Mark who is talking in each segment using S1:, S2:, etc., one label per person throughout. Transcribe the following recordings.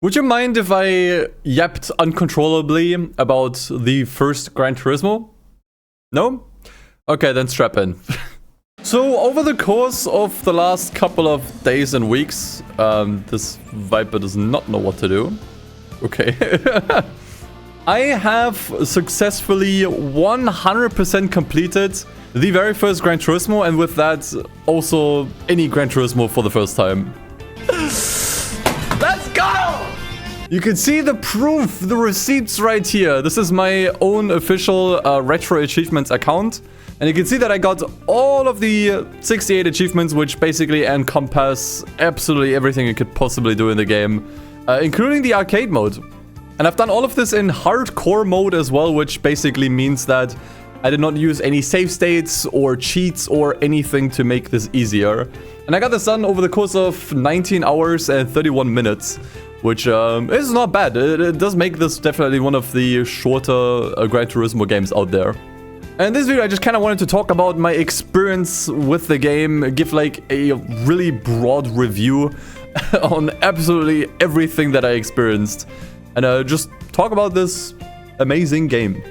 S1: Would you mind if I yapped uncontrollably about the first Gran Turismo? No? Okay, then strap in. So, over the course of the last couple of days and weeks, this Viper does not know what to do. Okay. I have successfully 100% completed the very first Gran Turismo, and with that, also any Gran Turismo for the first time. Let's go! You can see the proof, the receipts right here. This is my own official Retro Achievements account. And you can see that I got all of the 68 achievements, which basically encompass absolutely everything you could possibly do in the game, including the arcade mode. And I've done all of this in hardcore mode as well, which basically means that I did not use any save states or cheats or anything to make this easier. And I got this done over the course of 19 hours and 31 minutes, which is not bad. It does make this definitely one of the shorter Gran Turismo games out there. And in this video, I just kind of wanted to talk about my experience with the game, give like a really broad review on absolutely everything that I experienced, and just talk about this amazing game.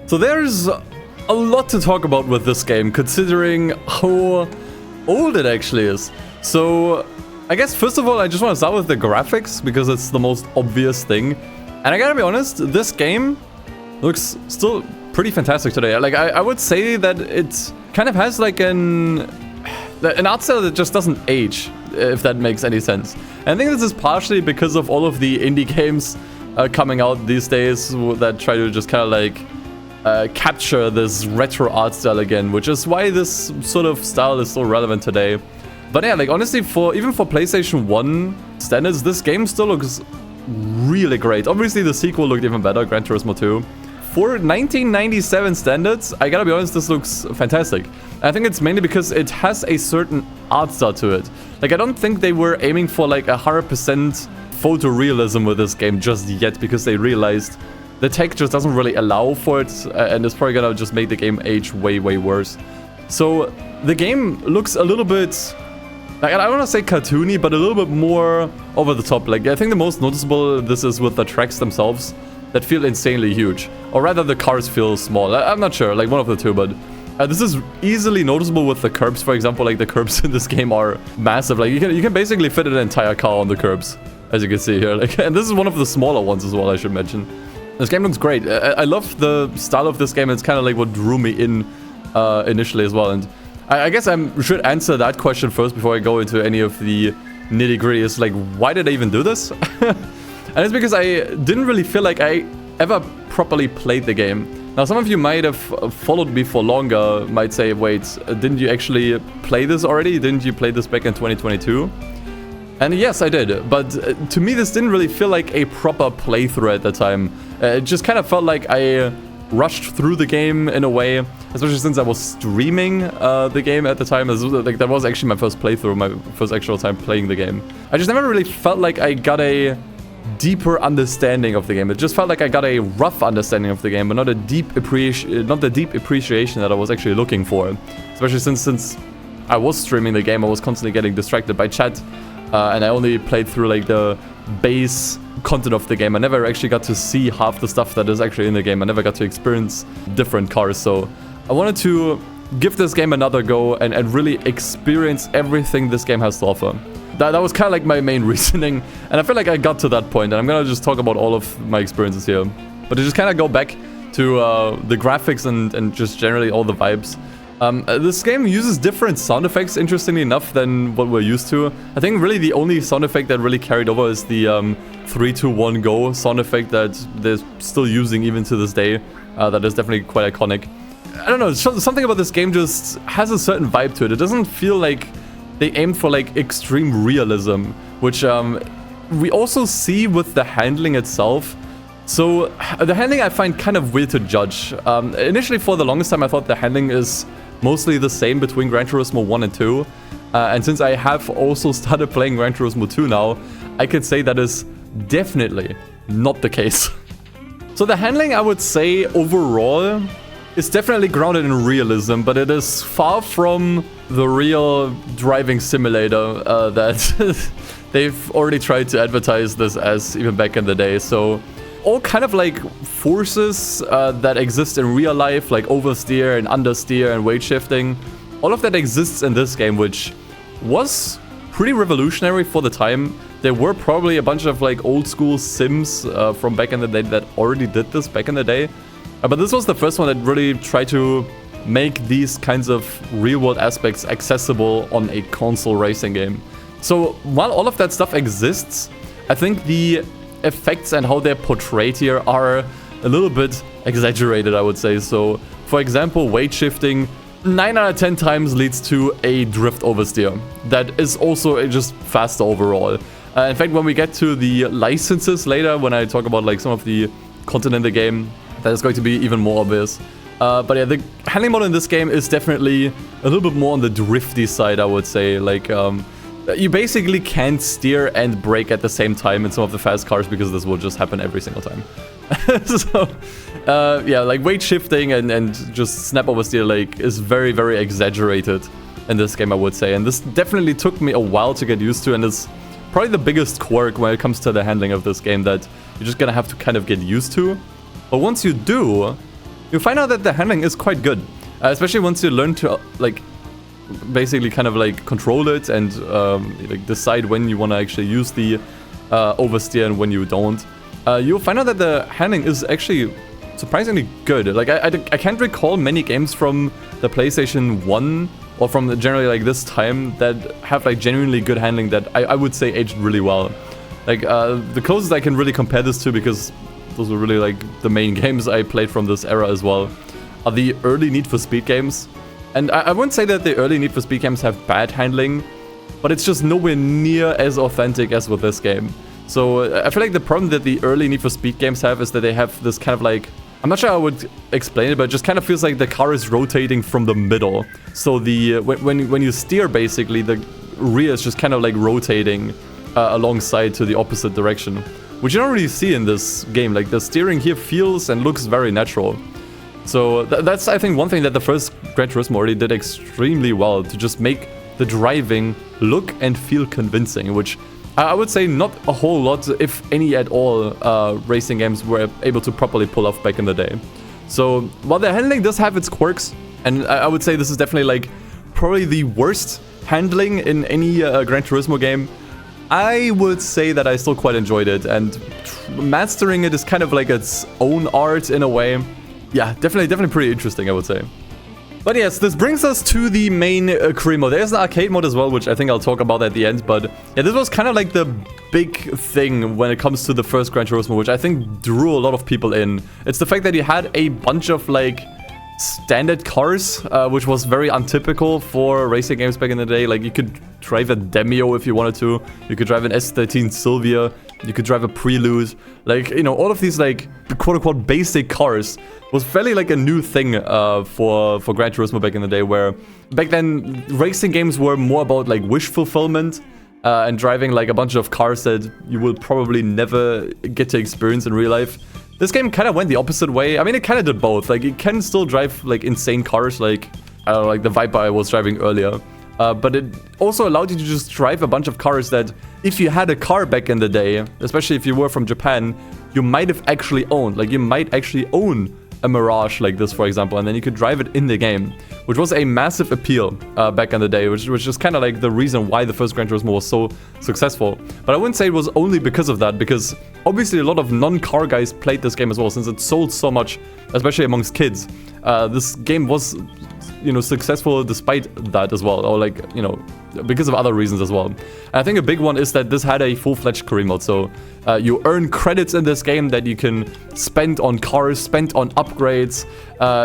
S1: So there's a lot to talk about with this game, considering how old it actually is. So I guess first of all, I just want to start with the graphics, because it's the most obvious thing. And I gotta be honest, this game looks still pretty fantastic today. Like, I would say that it kind of has like an art style that just doesn't age, if that makes any sense. And I think this is partially because of all of the indie games coming out these days that try to just kind of like capture this retro art style again, which is why this sort of style is still relevant today. But yeah, like honestly, even for PlayStation 1 standards, this game still looks really great. Obviously, the sequel looked even better, Gran Turismo 2. For 1997 standards, I gotta be honest, this looks fantastic. I think it's mainly because it has a certain art style to it. Like, I don't think they were aiming for like 100% photorealism with this game just yet, because they realized the tech just doesn't really allow for it, and it's probably gonna just make the game age way, way worse. So the game looks a little bit, like, I don't want to say cartoony, but a little bit more over the top. Like, I think the most noticeable this is with the tracks themselves that feel insanely huge. Or rather, the cars feel small. I'm not sure, like one of the two, but this is easily noticeable with the curbs, for example. Like, the curbs in this game are massive. Like, you can basically fit an entire car on the curbs, as you can see here. Like, and this is one of the smaller ones as well, I should mention. This game looks great. I love the style of this game. It's kind of like what drew me in initially as well. And I guess I should answer that question first before I go into any of the nitty-gritty. Is like, why did I even do this? And it's because I didn't really feel like I ever properly played the game. Now, some of you might have followed me for longer, might say, wait, didn't you actually play this already? Didn't you play this back in 2022? And yes, I did. But to me, this didn't really feel like a proper playthrough at the time. It just kind of felt like I rushed through the game in a way, especially since I was streaming the game at the time. Like, that was actually my first playthrough, my first actual time playing the game. I just never really felt like I got a deeper understanding of the game. It just felt like I got a rough understanding of the game, but not the deep appreciation that I was actually looking for. Especially since I was streaming the game, I was constantly getting distracted by chat, and I only played through like the base content of the game. I never actually got to see half the stuff that is actually in the game. I never got to experience different cars, so I wanted to give this game another go and really experience everything this game has to offer. That was kind of like my main reasoning, and I feel like I got to that point, and I'm gonna just talk about all of my experiences here. But to just kind of go back to the graphics and just generally all the vibes. This game uses different sound effects, interestingly enough, than what we're used to. I think really the only sound effect that really carried over is the 3, 2, 1, go sound effect that they're still using even to this day. That is definitely quite iconic. I don't know, something about this game just has a certain vibe to it. It doesn't feel like they aimed for like extreme realism, which we also see with the handling itself. So the handling I find kind of weird to judge. Initially, for the longest time, I thought the handling is mostly the same between Gran Turismo 1 and 2. And since I have also started playing Gran Turismo 2 now, I could say that is definitely not the case. So the handling, I would say, overall, is definitely grounded in realism, but it is far from the real driving simulator that they've already tried to advertise this as even back in the day. So all kind of like forces that exist in real life, like oversteer and understeer and weight shifting, all of that exists in this game, which was pretty revolutionary for the time. There were probably a bunch of like old school sims from back in the day that already did this back in the day. But this was the first one that really tried to make these kinds of real-world aspects accessible on a console racing game. So while all of that stuff exists, I think the effects and how they're portrayed here are a little bit exaggerated, I would say. So, for example, weight shifting 9 out of 10 times leads to a drift oversteer. That is also just faster overall. In fact, when we get to the licenses later, when I talk about like some of the content in the game, that is going to be even more obvious. But yeah, the handling mode in this game is definitely a little bit more on the drifty side, I would say. Like, you basically can't steer and brake at the same time in some of the fast cars because this will just happen every single time. So, yeah, like weight shifting and just snap oversteer like is very, very exaggerated in this game, I would say. And this definitely took me a while to get used to, and is probably the biggest quirk when it comes to the handling of this game that you're just gonna have to kind of get used to. But once you do, you find out that the handling is quite good, especially once you learn to like basically kind of like control it and like decide when you want to actually use the oversteer and when you don't. You'll find out that the handling is actually surprisingly good. Like I can't recall many games from the PlayStation 1 or from generally like this time that have like genuinely good handling that I would say aged really well. Like the closest I can really compare this to, because those were really like the main games I played from this era as well, are the early Need for Speed games. And I wouldn't say that the early Need for Speed games have bad handling, but it's just nowhere near as authentic as with this game. So I feel like the problem that the early Need for Speed games have is that they have this kind of like, I'm not sure how I would explain it, but it just kind of feels like the car is rotating from the middle. So the when you steer, basically the rear is just kind of like rotating alongside to the opposite direction, which you don't really see in this game. Like the steering here feels and looks very natural. So that's, I think, one thing that the first Gran Turismo already did extremely well, to just make the driving look and feel convincing, which I would say not a whole lot, if any at all, racing games were able to properly pull off back in the day. So while the handling does have its quirks, and I would say this is definitely like probably the worst handling in any Gran Turismo game, I would say that I still quite enjoyed it, and mastering it is kind of like its own art in a way. Yeah, definitely pretty interesting, I would say. But yes, this brings us to the main career mode. There's an arcade mode as well, which I think I'll talk about at the end. But yeah, this was kind of like the big thing when it comes to the first Gran Turismo, which I think drew a lot of people in. It's the fact that you had a bunch of like standard cars, which was very untypical for racing games back in the day. Like you could drive a Demio if you wanted to. You could drive an S13 Silvia. You could drive a Prelude. Like, you know, all of these like quote-unquote basic cars was fairly like a new thing for Gran Turismo back in the day, where back then racing games were more about like wish fulfillment and driving like a bunch of cars that you will probably never get to experience in real life. This game kind of went the opposite way. I mean, it kind of did both. Like, it can still drive like insane cars, like, I don't know, like the Viper I was driving earlier. But it also allowed you to just drive a bunch of cars that, if you had a car back in the day, especially if you were from Japan, you might have actually owned. Like, you might actually own a Mirage like this, for example, and then you could drive it in the game, which was a massive appeal back in the day, which was just kind of like the reason why the first Gran Turismo was so successful. But I wouldn't say it was only because of that, because obviously a lot of non-car guys played this game as well, since it sold so much, especially amongst kids. This game was, you know, successful despite that as well, or like, you know, because of other reasons as well. And I think a big one is that this had a full-fledged career mode, so you earn credits in this game that you can spend on cars, spend on upgrades.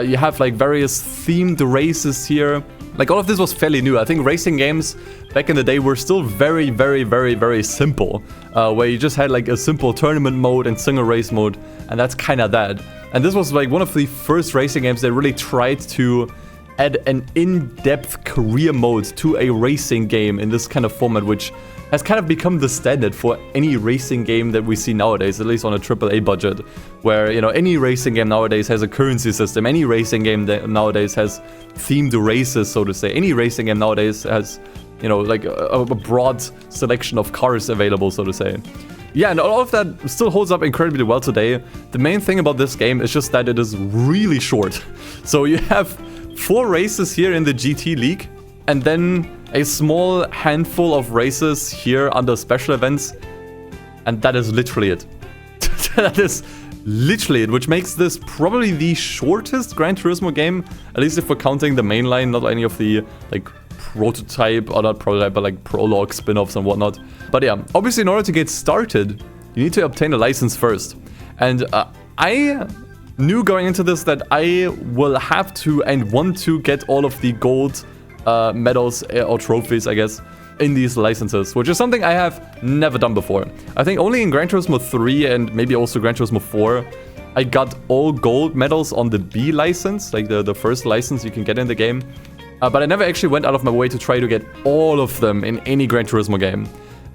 S1: You have like various themed races here. Like, all of this was fairly new. I think racing games back in the day were still very, very, very, very simple, where you just had like a simple tournament mode and single race mode, and that's kind of that. And this was like one of the first racing games that really tried to add an in-depth career mode to a racing game in this kind of format, which has kind of become the standard for any racing game that we see nowadays, at least on a AAA budget, where, you know, any racing game nowadays has a currency system, any racing game that nowadays has themed races, so to say, any racing game nowadays has you know, like a broad selection of cars available, so to say. Yeah, and all of that still holds up incredibly well today. The main thing about this game is just that it is really short. So you have 4 races here in the GT League, and then a small handful of races here under special events, and that is literally it. That is literally it, which makes this probably the shortest Gran Turismo game, at least if we're counting the main line, not any of the like prototype, or not prototype, but like prologue spin-offs and whatnot. But yeah, obviously in order to get started, you need to obtain a license first. And I knew going into this that I will have to and want to get all of the gold medals or trophies, I guess, in these licenses, which is something I have never done before. I think only in Gran Turismo 3 and maybe also Gran Turismo 4, I got all gold medals on the B license, like the first license you can get in the game. But I never actually went out of my way to try to get all of them in any Gran Turismo game.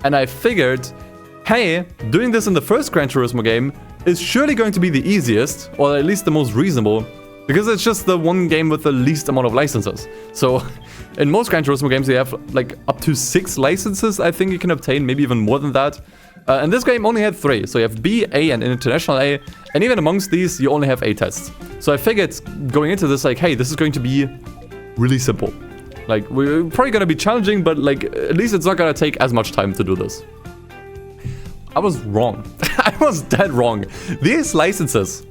S1: And I figured, hey, doing this in the first Gran Turismo game is surely going to be the easiest, or at least the most reasonable, because it's just the one game with the least amount of licenses. So in most Gran Turismo games, you have like up to 6 licenses, I think you can obtain, maybe even more than that. And this game only had 3. So you have B, A, and International A. And even amongst these, you only have A tests. So I figured going into this, like, hey, this is going to be really simple. Like, we're probably going to be challenging, but like, at least it's not going to take as much time to do this. I was wrong. I was dead wrong. These licenses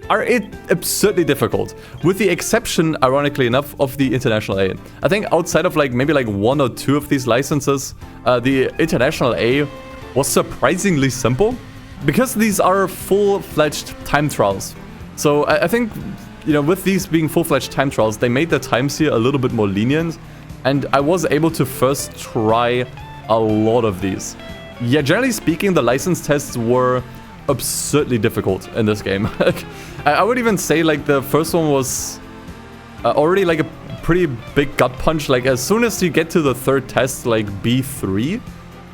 S1: are absurdly difficult, with the exception, ironically enough, of the International A. I think outside of like maybe like 1 or 2 of these licenses, the International A was surprisingly simple, because these are full-fledged time trials. So I think, you know, with these being full-fledged time trials, they made the times here a little bit more lenient, and I was able to first try a lot of these. Yeah, generally speaking, the license tests were absurdly difficult in this game. I would even say like the first one was already like a pretty big gut punch. Like as soon as you get to the 3rd test, like B3,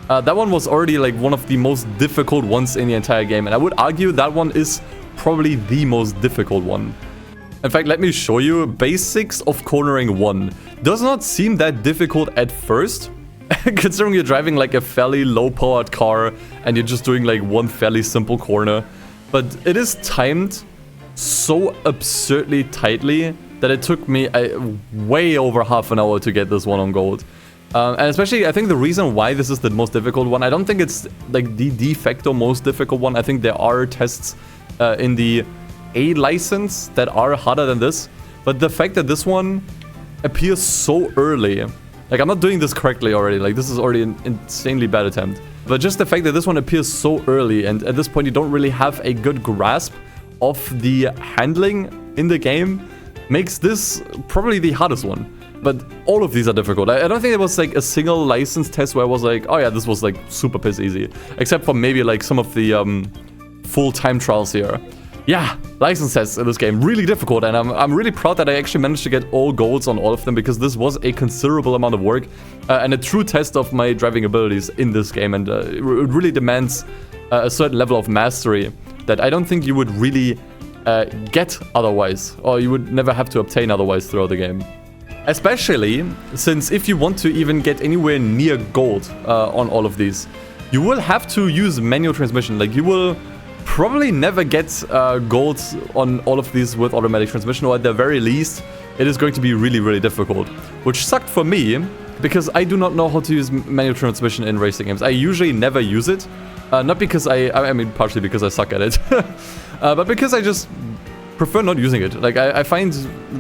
S1: that one was already like one of the most difficult ones in the entire game. And I would argue that one is probably the most difficult one. In fact, let me show you. Basics of Cornering 1 does not seem that difficult at first, considering you're driving like a fairly low-powered car and you're just doing like one fairly simple corner. But it is timed so absurdly tightly that it took me way over half an hour to get this one on gold. And especially, I think the reason why this is the most difficult one, I don't think it's like the de facto most difficult one. I think there are tests in the A license that are harder than this. But the fact that this one appears so early, like I'm not doing this correctly already, like this is already an insanely bad attempt. But just the fact that this one appears so early, and at this point you don't really have a good grasp of the handling in the game, makes this probably the hardest one. But all of these are difficult. I don't think there was like a single license test where I was like, oh yeah, this was like super piss easy. Except for maybe like some of the full time trials here. Yeah, license tests in this game, really difficult, and I'm really proud that I actually managed to get all golds on all of them, because this was a considerable amount of work and a true test of my driving abilities in this game, and it really demands a certain level of mastery that I don't think you would really get otherwise, or you would never have to obtain otherwise throughout the game. Especially since if you want to even get anywhere near gold on all of these, you will have to use manual transmission. Like, you will probably never get gold on all of these with automatic transmission, or at the very least, it is going to be really, really difficult. Which sucked for me, because I do not know how to use manual transmission in racing games. I usually never use it. Not because I mean, partially because I suck at it, but because I just prefer not using it. Like, I find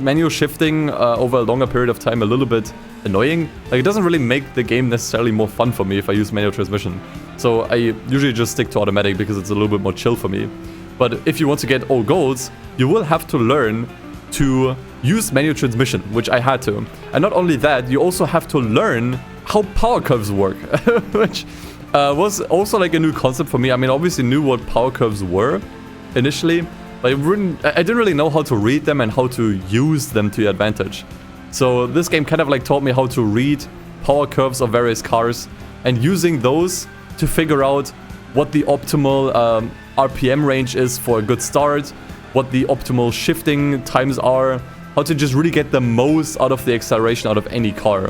S1: manual shifting over a longer period of time a little bit annoying. Like, it doesn't really make the game necessarily more fun for me if I use manual transmission. So I usually just stick to automatic because it's a little bit more chill for me. But if you want to get all golds, you will have to learn to use manual transmission, which I had to. And not only that, you also have to learn how power curves work, which was also like a new concept for me. I mean, obviously knew what power curves were initially, but I didn't really know how to read them and how to use them to your advantage. So this game kind of like taught me how to read power curves of various cars and using those to figure out what the optimal RPM range is for a good start, what the optimal shifting times are, how to just really get the most out of the acceleration out of any car.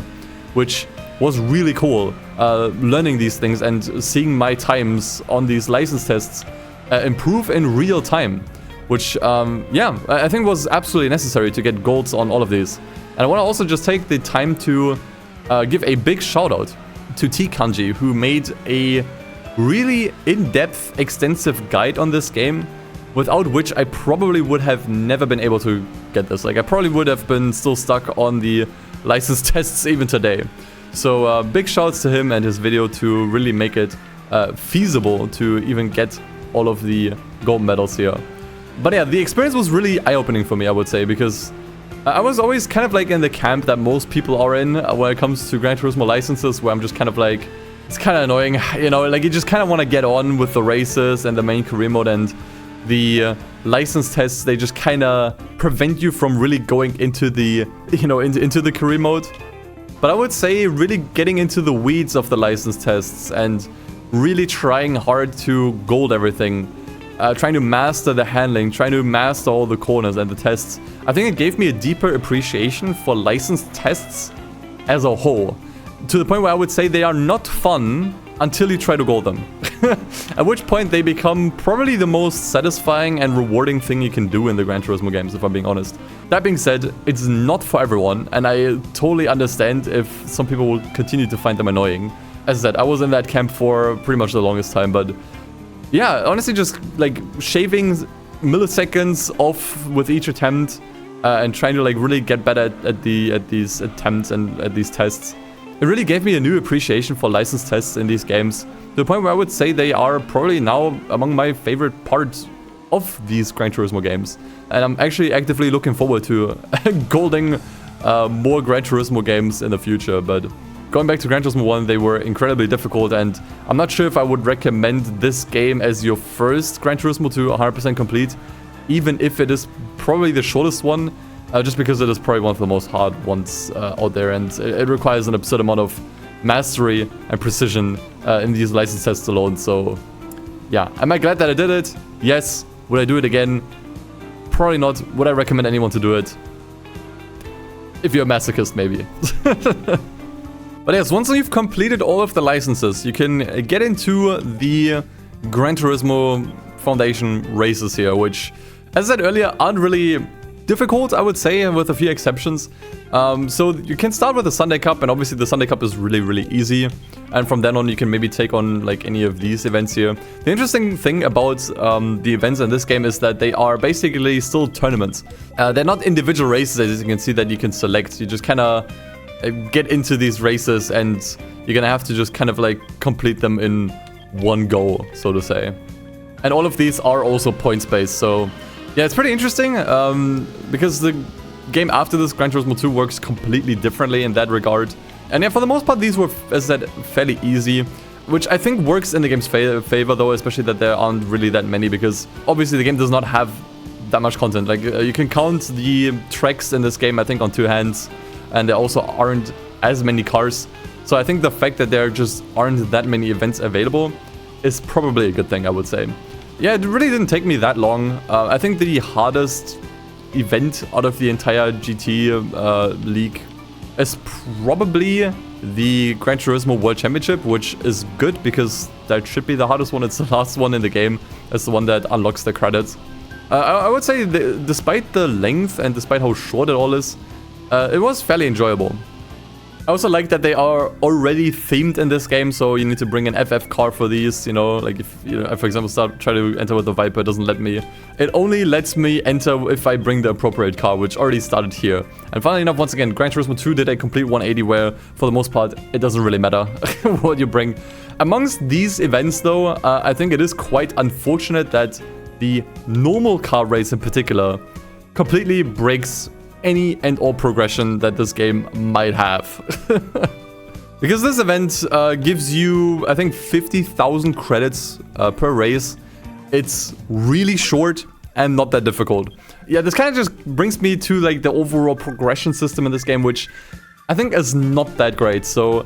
S1: Which was really cool. Learning these things and seeing my times on these license tests improve in real time, which, yeah, I think was absolutely necessary to get golds on all of these. And I want to also just take the time to give a big shout out to T Kanji, who made a really in-depth, extensive guide on this game, without which I probably would have never been able to get this. Like, I probably would have been still stuck on the license tests even today. So big shouts to him and his video to really make it feasible to even get all of the gold medals here. But yeah, the experience was really eye-opening for me, I would say, because I was always kind of like in the camp that most people are in when it comes to Gran Turismo licenses, where I'm just kind of like, it's kind of annoying, you know, like you just kind of want to get on with the races and the main career mode, and the license tests, they just kind of prevent you from really going into the, you know, into the career mode. But I would say really getting into the weeds of the license tests and really trying hard to gold everything, trying to master the handling, trying to master all the corners and the tests. I think it gave me a deeper appreciation for license tests as a whole, to the point where I would say they are not fun until you try to gold them. At which point they become probably the most satisfying and rewarding thing you can do in the Gran Turismo games, if I'm being honest. That being said, it's not for everyone, and I totally understand if some people will continue to find them annoying. As I said, I was in that camp for pretty much the longest time, but yeah, honestly, just like shaving milliseconds off with each attempt and trying to like really get better at these attempts and at these tests. It really gave me a new appreciation for license tests in these games, to the point where I would say they are probably now among my favorite parts of these Gran Turismo games. And I'm actually actively looking forward to golding more Gran Turismo games in the future. But going back to Gran Turismo 1, they were incredibly difficult, and I'm not sure if I would recommend this game as your first Gran Turismo to 100% complete, even if it is probably the shortest one. Just because it is probably one of the most hard ones out there, and it requires an absurd amount of mastery and precision in these license tests alone. So yeah, am I glad that I did it? Yes. Would I do it again? Probably not. Would I recommend anyone to do it? If you're a masochist, maybe. But yes, once you've completed all of the licenses, you can get into the Gran Turismo Foundation races here, which, as I said earlier, aren't really difficult, I would say, with a few exceptions. So you can start with the Sunday Cup, and obviously the Sunday Cup is really, really easy. And from then on, you can maybe take on like any of these events here. The interesting thing about the events in this game is that they are basically still tournaments. They're not individual races, as you can see, that you can select. You just kind of get into these races, and you're gonna have to just kind of like complete them in one go, so to say. And all of these are also points-based, so yeah, it's pretty interesting, because the game after this, Gran Turismo 2, works completely differently in that regard. And yeah, for the most part, these were, as I said, fairly easy, which I think works in the game's favor, though, especially that there aren't really that many, because obviously the game does not have that much content. Like, you can count the tracks in this game, I think, on two hands, and there also aren't as many cars. So I think the fact that there just aren't that many events available is probably a good thing, I would say. Yeah, it really didn't take me that long. I think the hardest event out of the entire GT league is probably the Gran Turismo World Championship, which is good because that should be the hardest one. It's the last one in the game. It's the one that unlocks the credits. I would say despite the length and despite how short it all is, it was fairly enjoyable. I also like that they are already themed in this game, so you need to bring an FF car for these, you know, like if, you know, I, for example, try to enter with the Viper, it doesn't let me. It only lets me enter if I bring the appropriate car, which already started here. And funnily enough, once again, Gran Turismo 2 did a complete 180 where, for the most part, it doesn't really matter what you bring. Amongst these events, though, I think it is quite unfortunate that the normal car race in particular completely breaks any and all progression that this game might have. Because this event gives you, I think, 50,000 credits per race. It's really short and not that difficult. Yeah, this kind of just brings me to like the overall progression system in this game, which I think is not that great. So,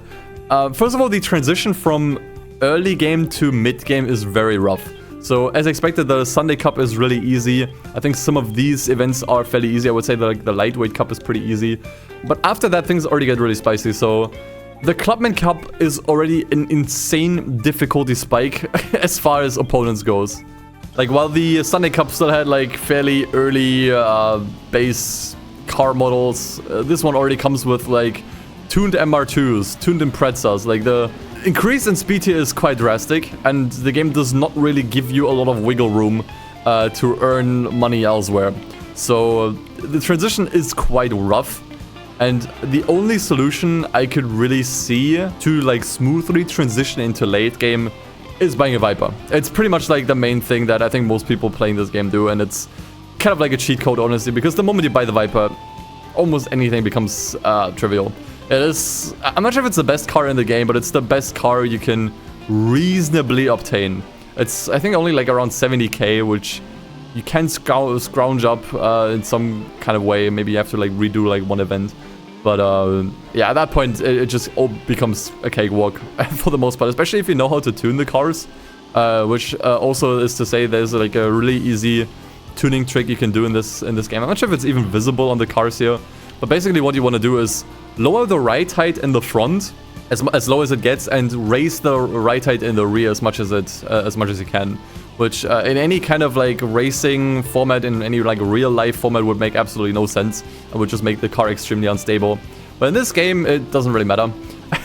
S1: first of all, the transition from early game to mid game is very rough. So as expected, the Sunday Cup is really easy. I think some of these events are fairly easy. I would say like the lightweight cup is pretty easy. But after that, things already get really spicy. So The Clubman Cup is already an insane difficulty spike as far as opponents goes. Like, while the Sunday Cup still had like fairly early base car models, this one already comes with like tuned MR2s, tuned Imprezas. Like, the increase in speed here is quite drastic, and the game does not really give you a lot of wiggle room to earn money elsewhere. So the transition is quite rough. And the only solution I could really see to like smoothly transition into late game is buying a Viper. It's pretty much like the main thing that I think most people playing this game do, and it's kind of like a cheat code, honestly, because the moment you buy the Viper, almost anything becomes trivial. It is, I'm not sure if it's the best car in the game, but it's the best car you can reasonably obtain. It's, I think, only like around 70k, which you can scrounge up in some kind of way. Maybe you have to like redo like one event. But yeah, at that point, it just all becomes a cakewalk for the most part, especially if you know how to tune the cars, which also is to say there's like a really easy tuning trick you can do in this game. I'm not sure if it's even visible on the cars here, but basically what you want to do is lower the ride height in the front as low as it gets, and raise the ride height in the rear as much as you can. Which in any kind of like racing format, in any like real life format, would make absolutely no sense and would just make the car extremely unstable. But in this game, it doesn't really matter.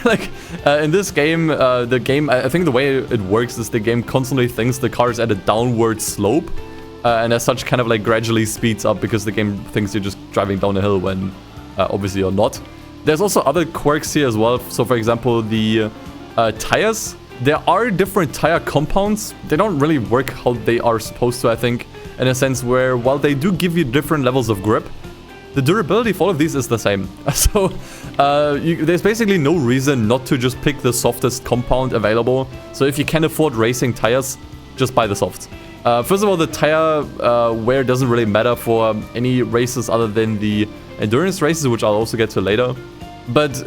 S1: Like, in this game, I think the way it works is the game constantly thinks the car is at a downward slope, and as such kind of like gradually speeds up because the game thinks you're just driving down a hill when obviously you're not. There's also other quirks here as well. So for example, the tires. There are different tire compounds. They don't really work how they are supposed to, I think, in a sense where, while they do give you different levels of grip, the durability for all of these is the same. So there's basically no reason not to just pick the softest compound available. So if you can afford racing tires, just buy the softs. First of all, the tire wear doesn't really matter for any races other than the endurance races, which I'll also get to later. But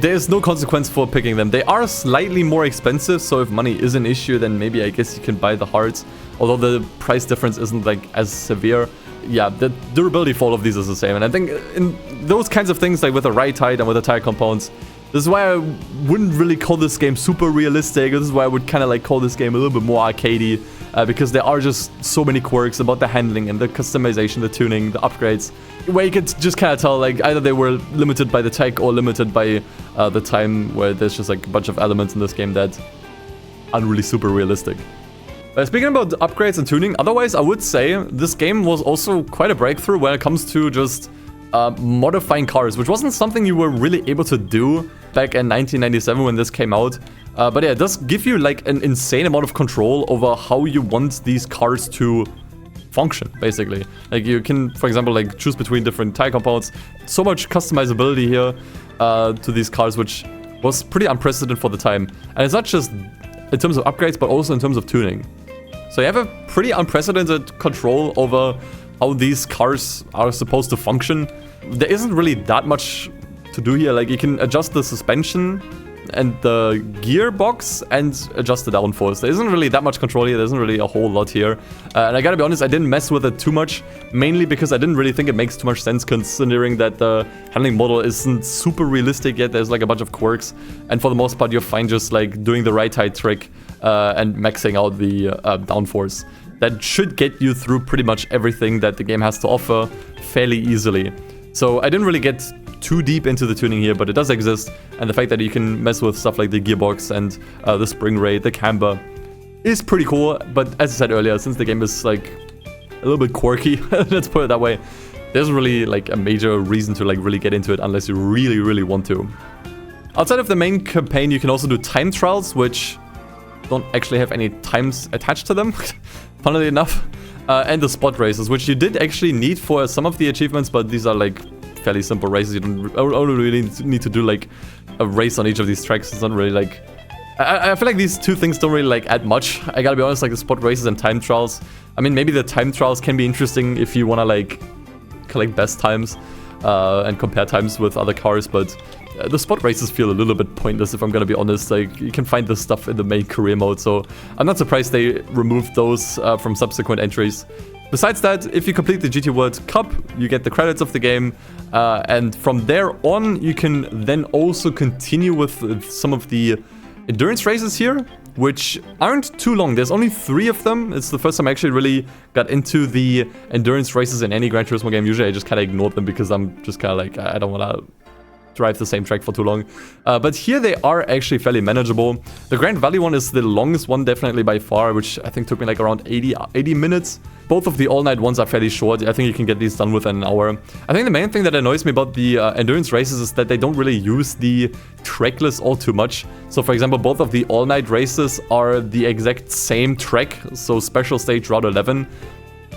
S1: there's no consequence for picking them. They are slightly more expensive, so if money is an issue, then maybe I guess you can buy the hards. Although the price difference isn't like as severe. Yeah, the durability for all of these is the same. And I think in those kinds of things, like with the ride height and with the tire compounds, this is why I wouldn't really call this game super realistic. This is why I would kind of like call this game a little bit more arcadey. Because there are just so many quirks about the handling and the customization, the tuning, the upgrades, where you could just kind of tell, like, either they were limited by the tech or limited by the time, where there's just like a bunch of elements in this game that aren't really super realistic. Speaking about upgrades and tuning, otherwise I would say this game was also quite a breakthrough when it comes to just modifying cars, which wasn't something you were really able to do back in 1997 when this came out. But yeah, it does give you like an insane amount of control over how you want these cars to function, basically. Like, you can, for example, like choose between different tire compounds. So much customizability here to these cars, which was pretty unprecedented for the time. And it's not just in terms of upgrades, but also in terms of tuning. So you have a pretty unprecedented control over how these cars are supposed to function. There isn't really that much to do here. Like, you can adjust the suspension and the gearbox and adjust the downforce. There isn't really that much control here. There isn't really a whole lot here. And I gotta be honest, I didn't mess with it too much, mainly because I didn't really think it makes too much sense, considering that the handling model isn't super realistic yet. There's like a bunch of quirks, and for the most part you're fine just like doing the right height trick and maxing out the downforce. That should get you through pretty much everything that the game has to offer fairly easily. So I didn't really get too deep into the tuning here, but it does exist, and the fact that you can mess with stuff like the gearbox and the spring rate, the camber, is pretty cool. But as I said earlier, since the game is like a little bit quirky, let's put it that way, there's really like a major reason to like really get into it unless you really, really want to. Outside of the main campaign, you can also do time trials, which don't actually have any times attached to them, funnily enough, and the spot races, which you did actually need for some of the achievements, but these are like fairly simple races. You don't only really need to do like a race on each of these tracks. It's not really like... I feel like these two things don't really like add much. I gotta be honest, like the spot races and time trials. I mean, maybe the time trials can be interesting if you wanna like collect best times and compare times with other cars, but the spot races feel a little bit pointless if I'm gonna be honest. Like, you can find this stuff in the main career mode, so I'm not surprised they removed those from subsequent entries. Besides that, if you complete the GT World Cup, you get the credits of the game, and from there on, you can then also continue with some of the endurance races here, which aren't too long. There's only 3 of them. It's the first time I actually really got into the endurance races in any Gran Turismo game. Usually I just kind of ignored them because I'm just kind of like, I don't want to drive the same track for too long. But here they are actually fairly manageable. The Grand Valley one is the longest one, definitely by far, which I think took me like around 80 minutes. Both of the all-night ones are fairly short. I think you can get these done within an hour. I think the main thing that annoys me about the endurance races is that they don't really use the track list all too much. So for example, both of the all-night races are the exact same track, so special stage Route 11,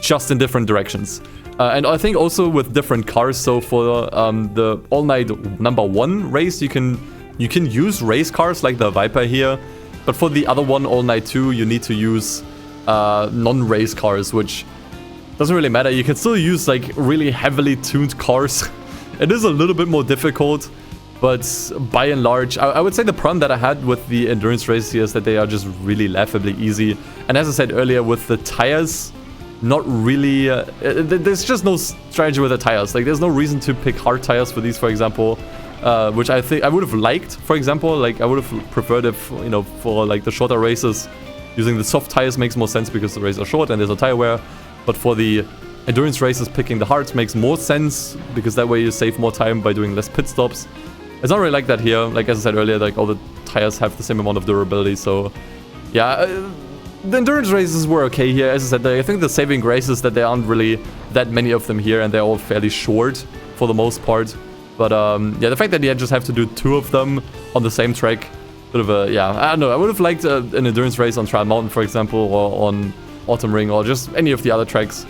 S1: just in different directions. And I think also with different cars. So for the all-night #1 race, you can use race cars like the Viper here, but for the other one, all-night 2, you need to use non-race cars, which doesn't really matter. You can still use like really heavily tuned cars. It is a little bit more difficult, but by and large, I would say the problem that I had with the endurance race here is that they are just really laughably easy. And as I said earlier, with the tires, not really, there's just no strategy with the tires. Like, there's no reason to pick hard tires for these, for example, which I think I would have liked, for example. Like, I would have preferred if, you know, for like the shorter races, using the soft tires makes more sense because the races are short and there's no tire wear. But for the endurance races, picking the hards makes more sense because that way you save more time by doing less pit stops. It's not really like that here. Like, as I said earlier, like, all the tires have the same amount of durability, so yeah. The endurance races were okay here. As I said, I think the saving grace is that there aren't really that many of them here, and they're all fairly short for the most part. But yeah, the fact that you just have to do 2 of them on the same track, bit of a, yeah, I don't know. I would have liked an endurance race on Trial Mountain, for example, or on Autumn Ring, or just any of the other tracks.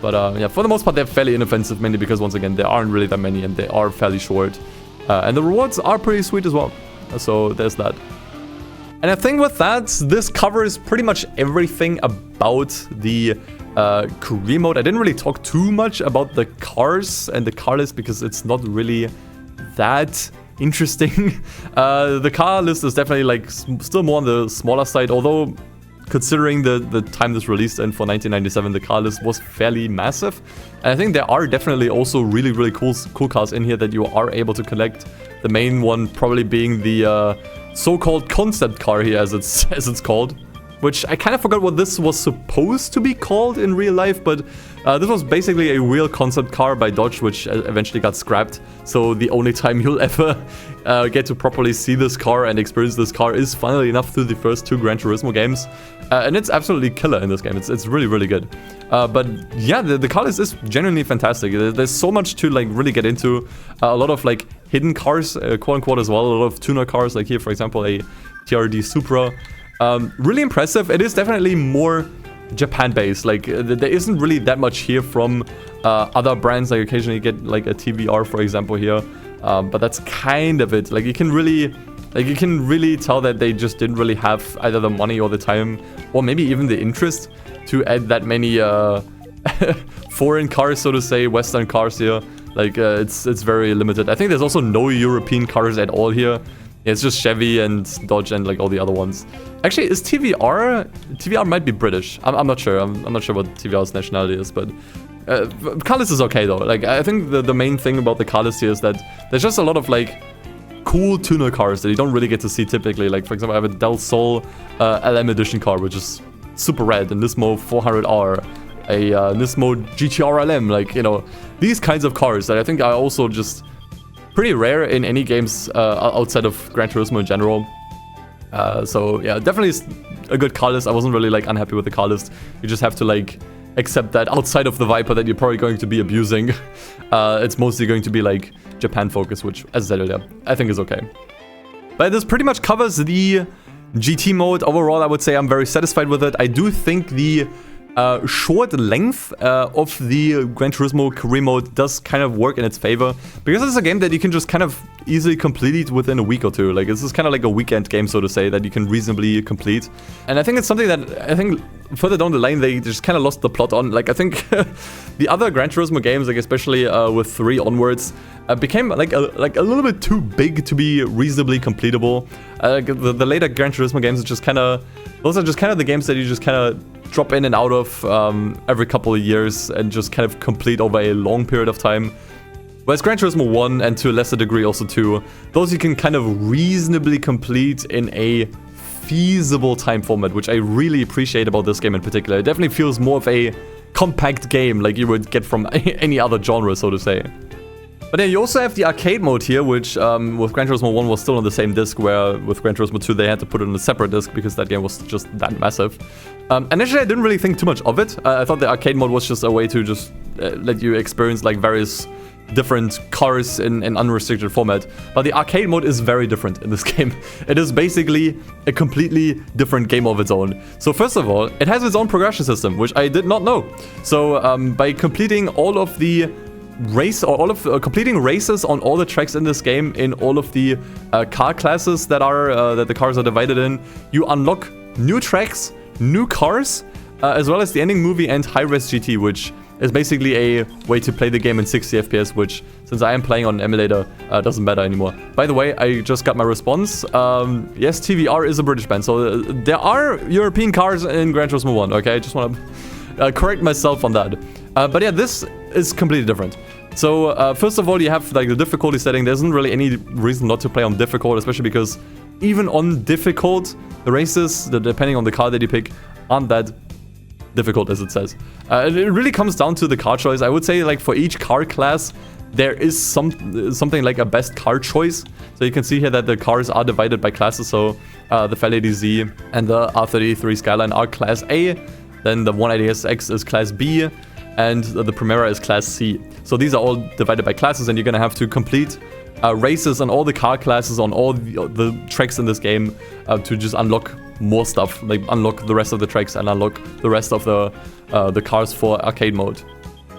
S1: But yeah, for the most part, they're fairly inoffensive, mainly because, once again, there aren't really that many, and they are fairly short. And the rewards are pretty sweet as well. So there's that. And I think with that, this covers pretty much everything about the career mode. I didn't really talk too much about the cars and the car list because it's not really that interesting. The car list is definitely like still more on the smaller side, although considering the time this released in for 1997, the car list was fairly massive. And I think there are definitely also really cool cars in here that you are able to collect. The main one probably being the so-called concept car here, as it's called, which I kind of forgot what this was supposed to be called in real life, but this was basically a real concept car by Dodge, which eventually got scrapped. So the only time you'll ever get to properly see this car and experience this car is, funnily enough, through the first 2 Gran Turismo games. And it's absolutely killer in this game. It's really good. But yeah, the car list is genuinely fantastic. There's so much to like really get into. A lot of like hidden cars, quote unquote, as well. A lot of tuner cars, like here, for example, a TRD Supra. Really impressive. It is definitely more Japan-based. Like, there isn't really that much here from other brands. Like, occasionally you get like a TVR, for example, here. But that's kind of it. Like, you can really tell that they just didn't really have either the money or the time, or maybe even the interest to add that many foreign cars, so to say, Western cars here. Like, it's very limited. I think there's also no European cars at all here. It's just Chevy and Dodge and like all the other ones. Actually, is TVR? TVR might be British. I'm not sure. I'm not sure what TVR's nationality is, but car list is okay though. Like, I think the main thing about the car list here is that there's just a lot of like cool tuner cars that you don't really get to see typically. Like, for example, I have a Del Sol LM edition car, which is super rad, and Nismo 400R, a Nismo GTR LM. Like, you know, these kinds of cars that I think are also just pretty rare in any games outside of Gran Turismo in general. So yeah, definitely a good car list. I wasn't really like unhappy with the car list. You just have to like accept that outside of the Viper that you're probably going to be abusing, it's mostly going to be like Japan focused, which, as I said earlier, I think is okay. But this pretty much covers the GT mode. Overall, I would say I'm very satisfied with it. I do think the short length of the Gran Turismo career mode does kind of work in its favor, because it's a game that you can just kind of easily complete within a week or two. Like, this is kind of like a weekend game, so to say, that you can reasonably complete. And I think it's something that I think further down the line they just kind of lost the plot on. Like, I think the other Gran Turismo games, like especially with 3 onwards, became like a little bit too big to be reasonably completable. The later Gran Turismo games just kind of those are just kind of the games that you just kind of drop in and out of every couple of years and just kind of complete over a long period of time. Whereas Gran Turismo 1 and to a lesser degree also 2, those you can kind of reasonably complete in a feasible time format, which I really appreciate about this game in particular. It definitely feels more of a compact game like you would get from any other genre, so to say. But then you also have the arcade mode here, which with Gran Turismo 1 was still on the same disc, where with Gran Turismo 2 they had to put it on a separate disc because that game was just that massive. And actually I didn't really think too much of it. I thought the arcade mode was just a way to just let you experience like various different cars in unrestricted format. But the arcade mode is very different in this game. It is basically a completely different game of its own. So first of all, it has its own progression system, which I did not know. So by completing all of the completing races on all the tracks in this game, in all of the car classes that the cars are divided in, you unlock new tracks, new cars, as well as the ending movie and high-res GT, which is basically a way to play the game in 60 FPS, which, since I am playing on an emulator, doesn't matter anymore. By the way, I just got my response. Yes, TVR is a British band, so there are European cars in Gran Turismo 1, okay? I just want to correct myself on that. But yeah, this is completely different. So, first of all, you have like the difficulty setting. There isn't really any reason not to play on difficult, especially because even on difficult, the races, depending on the car that you pick, aren't that difficult as it says. It really comes down to the car choice. I would say like for each car class there is something like a best car choice. So you can see here that the cars are divided by classes. So the Fairlady Z and the R33 Skyline are class A, then the 180SX is class B, and the Primera is class C. So these are all divided by classes, and you're gonna have to complete races on all the car classes on all the tracks in this game to just unlock more stuff, like unlock the rest of the tracks and unlock the rest of the cars for arcade mode.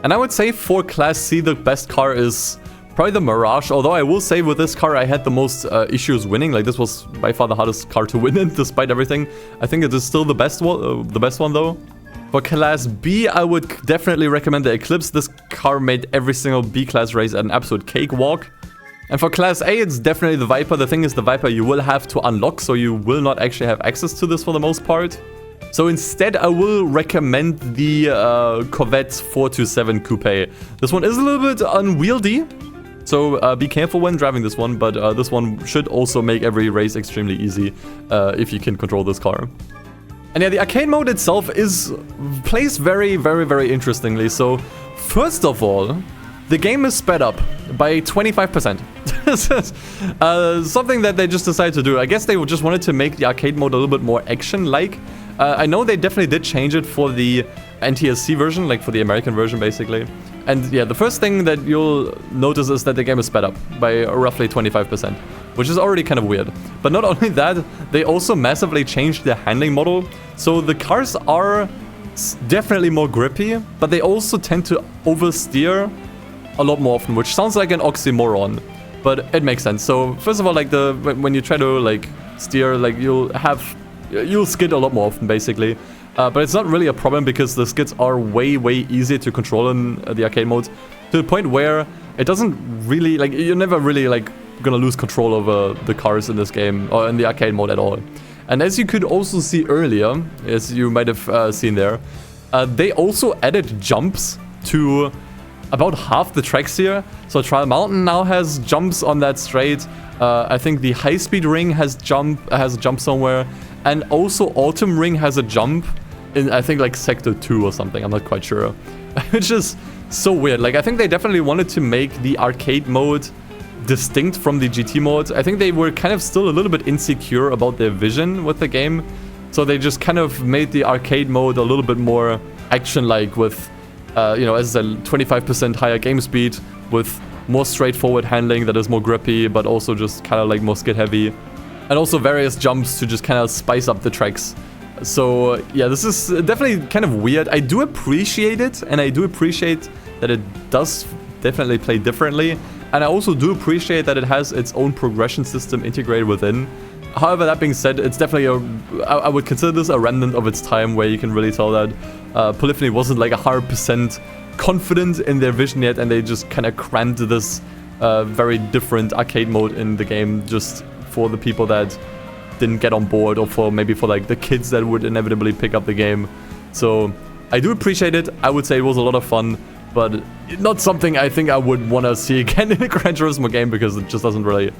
S1: And I would say for Class C, the best car is probably the Mirage, although I will say with this car I had the most issues winning. Like this was by far the hardest car to win in, despite everything. I think it is still the best one though. For Class B, I would definitely recommend the Eclipse. This car made every single B-class race an absolute cakewalk. And for Class A, it's definitely the Viper. The thing is, the Viper you will have to unlock, so you will not actually have access to this for the most part. So instead, I will recommend the Corvette 427 Coupe. This one is a little bit unwieldy, so be careful when driving this one, but this one should also make every race extremely easy if you can control this car. And yeah, the arcade mode itself plays very, very, very interestingly. So first of all, the game is sped up by 25%. This is something that they just decided to do. I guess they just wanted to make the arcade mode a little bit more action-like. I know they definitely did change it for the NTSC version, like for the American version, basically. And yeah, the first thing that you'll notice is that the game is sped up by roughly 25%, which is already kind of weird. But not only that, they also massively changed their handling model. So the cars are definitely more grippy, but they also tend to oversteer a lot more often, which sounds like an oxymoron, but it makes sense. So first of all, like when you try to like steer, like you'll skid a lot more often, basically. But it's not really a problem because the skids are way, way easier to control in the arcade mode, to the point where it doesn't really, like, you're never really like gonna lose control over the cars in this game or in the arcade mode at all. And as you could also see earlier, as you might have seen there, they also added jumps to about half the tracks here. So Trial Mountain now has jumps on that straight. I think the High Speed Ring has a jump somewhere, and also Autumn Ring has a jump in, I think, like Sector 2 or something. I'm not quite sure. Which is so weird. Like, I think they definitely wanted to make the arcade mode distinct from the GT mode. I think they were kind of still a little bit insecure about their vision with the game, so they just kind of made the arcade mode a little bit more action-like with you know, as I said, 25% higher game speed with more straightforward handling that is more grippy, but also just kind of like more skid heavy. And also various jumps to just kind of spice up the tracks. So yeah, this is definitely kind of weird. I do appreciate it, and I do appreciate that it does definitely play differently. And I also do appreciate that it has its own progression system integrated within. However, that being said, it's definitely I would consider this a remnant of its time, where you can really tell that Polyphony wasn't like 100% confident in their vision yet, and they just kind of crammed this very different arcade mode in the game just for the people that didn't get on board, or for maybe for like the kids that would inevitably pick up the game. So I do appreciate it. I would say it was a lot of fun, but not something I think I would want to see again in a Gran Turismo game, because it just doesn't really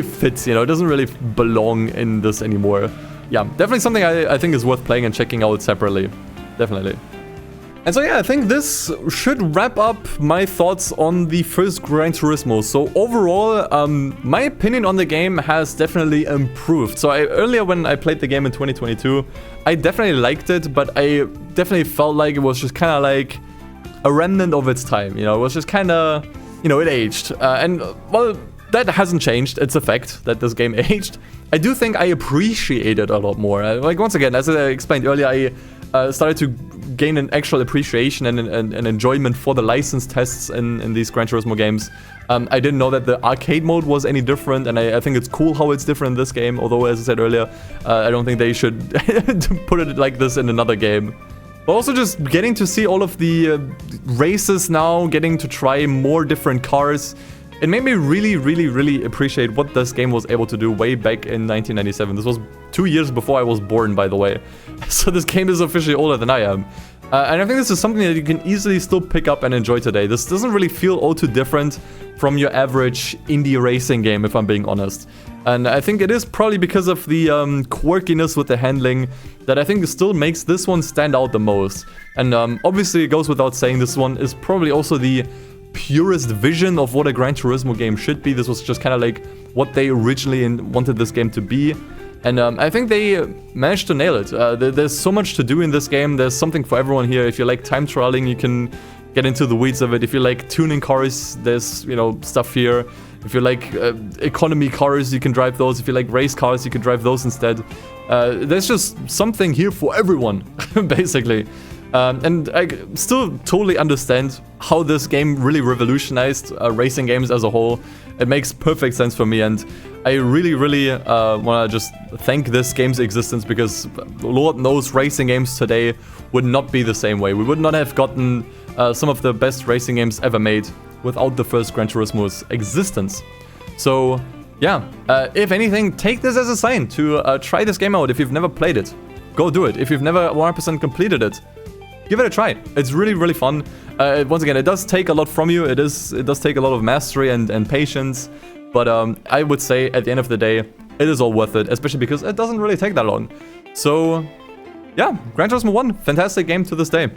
S1: fit, you know, it doesn't really belong in this anymore. Yeah, definitely something I think is worth playing and checking out separately. Definitely. And so yeah, I think this should wrap up my thoughts on the first Gran Turismo. So overall, my opinion on the game has definitely improved. So earlier when I played the game in 2022, I definitely liked it, but I definitely felt like it was just kind of like a remnant of its time. You know, it was just kind of, you know, it aged. And well, that hasn't changed. It's a fact that this game aged. I do think I appreciate it a lot more. Like, once again, as I explained earlier, I started to gain an actual appreciation and an enjoyment for the license tests in these Gran Turismo games. I didn't know that the arcade mode was any different, and I think it's cool how it's different in this game, although, as I said earlier, I don't think they should put it like this in another game. But also just getting to see all of the races now, getting to try more different cars. It made me really appreciate what this game was able to do way back in 1997. This was 2 years before I was born, by the way. So this game is officially older than I am. And I think this is something that you can easily still pick up and enjoy today. This doesn't really feel all too different from your average indie racing game, if I'm being honest. And I think it is probably because of the quirkiness with the handling that I think still makes this one stand out the most. And obviously it goes without saying, this one is probably also the purest vision of what a Gran Turismo game should be. This was just kind of like what they originally wanted this game to be. And I think they managed to nail it. There's so much to do in this game. There's something for everyone here. If you like time trialing, you can get into the weeds of it. If you like tuning cars, there's, you know, stuff here. If you like economy cars, you can drive those. If you like race cars, you can drive those instead. There's just something here for everyone, basically. And I still totally understand how this game really revolutionized racing games as a whole. It makes perfect sense for me, and I really want to just thank this game's existence, because Lord knows racing games today would not be the same way. We would not have gotten some of the best racing games ever made without the first Gran Turismo's existence. So yeah, if anything, take this as a sign to try this game out. If you've never played it, go do it. If you've never 100% completed it, give it a try. It's really fun. Once again, it does take a lot from you. It does take a lot of mastery and patience. But I would say at the end of the day, it is all worth it, especially because it doesn't really take that long. So yeah, Gran Turismo 1, fantastic game to this day.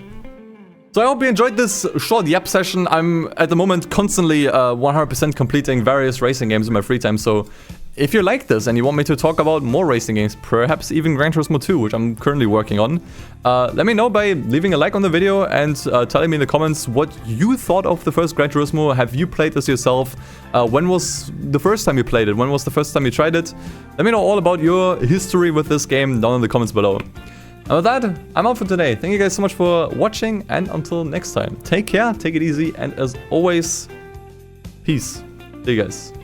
S1: So I hope you enjoyed this short yap session. I'm at the moment constantly 100% completing various racing games in my free time. So if you like this and you want me to talk about more racing games, perhaps even Gran Turismo 2, which I'm currently working on, let me know by leaving a like on the video and telling me in the comments what you thought of the first Gran Turismo. Have you played this yourself? When was the first time you played it? When was the first time you tried it? Let me know all about your history with this game down in the comments below. And with that, I'm out for today. Thank you guys so much for watching, and until next time, take care, take it easy, and as always, peace. See you guys.